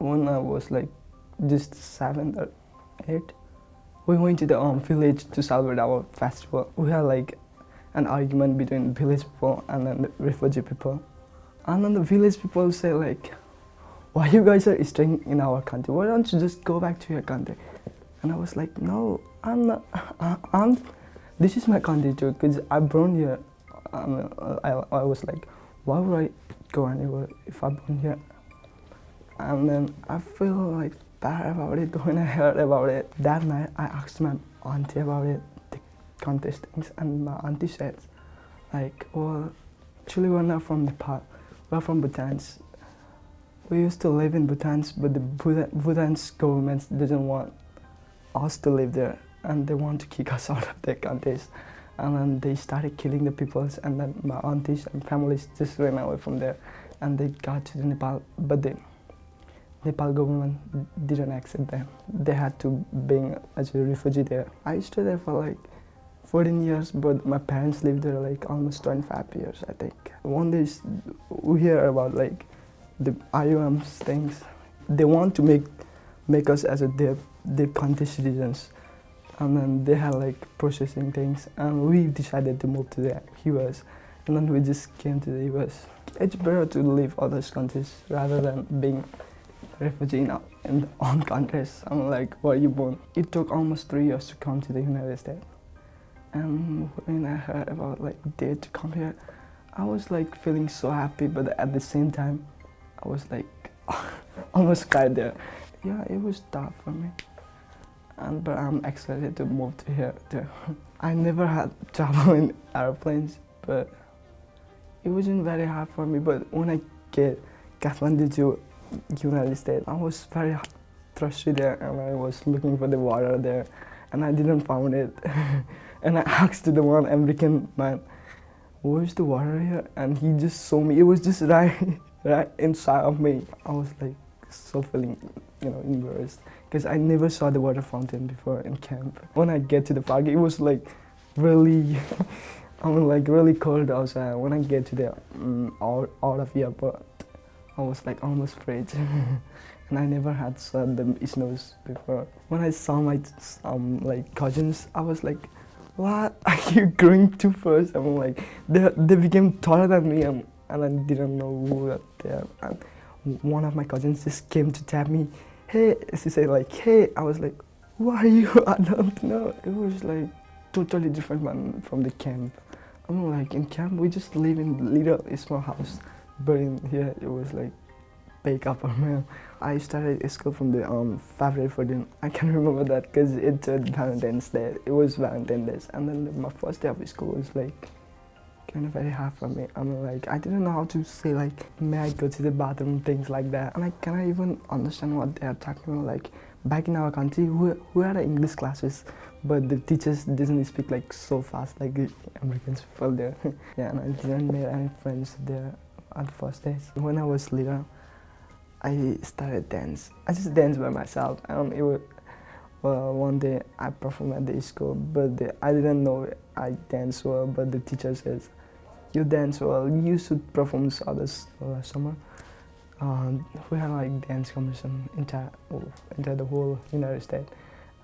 when I was like just 7 or 8, we went to the village to celebrate our festival. We had like an argument between village people and then the refugee people. And then the village people say like, why you guys are staying in our country? Why don't you just go back to your country? And I was like, no, I'm not, this is my country too, because I'm born here. I was like, why would I go anywhere if I'm born here? And then I feel like bad about it when I heard about it. That night I asked my auntie about it, the contest things, and my auntie said, like, well, actually we're not from Nepal, we're from Bhutan. We used to live in Bhutan, but the Bhutan's government doesn't want us to live there, and they want to kick us out of their countries. And then they started killing the peoples, and then my aunties and families just ran away from there, and they got to the Nepal, but the Nepal government didn't accept them. They had to being as a refugee there. I stayed there for like 14 years, but my parents lived there like almost 25 years, I think. One day we hear about like the IOM's things. They want to make us as their country citizens. And then they had like processing things, and we decided to move to the US, and then we just came to the US. It's better to live other countries rather than being a refugee in our own countries. I'm like, where are you born? It took almost 3 years to come to the United States. And when I heard about like date to come here, I was like feeling so happy, but at the same time, I was like almost cried there. Yeah, it was tough for me. But I'm excited to move to here too. I never had travel in airplanes, but it wasn't very hard for me. But when I get Kathmandu to United States, I was very thirsty there, and I was looking for the water there, and I didn't find it. And I asked the one American man, where's the water here? And he just showed me. It was just right inside of me. I was like so feeling, embarrassed, because I never saw the water fountain before in camp. When I get to the park, it was like really, really cold outside. When I get to the out of the airport, I was like almost freeze. And I never had seen the snows before. When I saw my cousins, I was like, what, are you growing too fast? I'm like, they became taller than me, and I didn't know who they are. And one of my cousins just came to tap me. Hey, she said like, hey. I was like, who are you? I don't know. It was like totally different from the camp. I'm like, in camp we just live in little small house, but in here it was like big apartment. I started school from the February 14. I can remember that because it's Valentine's Day. It was Valentine's Day, and then my first day of school was like kind of very hard for me. I'm like, I didn't know how to say like, may I go to the bathroom, things like that. And I cannot even understand what they are talking about. Like back in our country, we had English classes, but the teachers didn't speak like so fast like the American people there. Yeah, and I didn't make any friends there at the first days. When I was little, I started dance. I just danced by myself. It was, well, one day I performed at the school, but I didn't know I danced well, but the teacher says, you dance well, you should perform this summer. We had like dance competition entire the whole United States.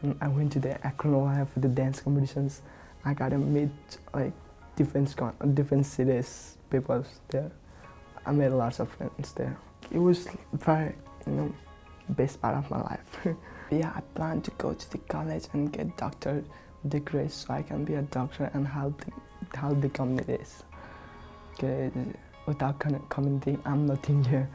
And I went to the Akron for the dance competitions. I got to meet like different cities, people there. I made lots of friends there. It was very, best part of my life. Yeah, I plan to go to the college and get doctor degrees so I can be a doctor and help the communities. Because without community, I'm nothing here.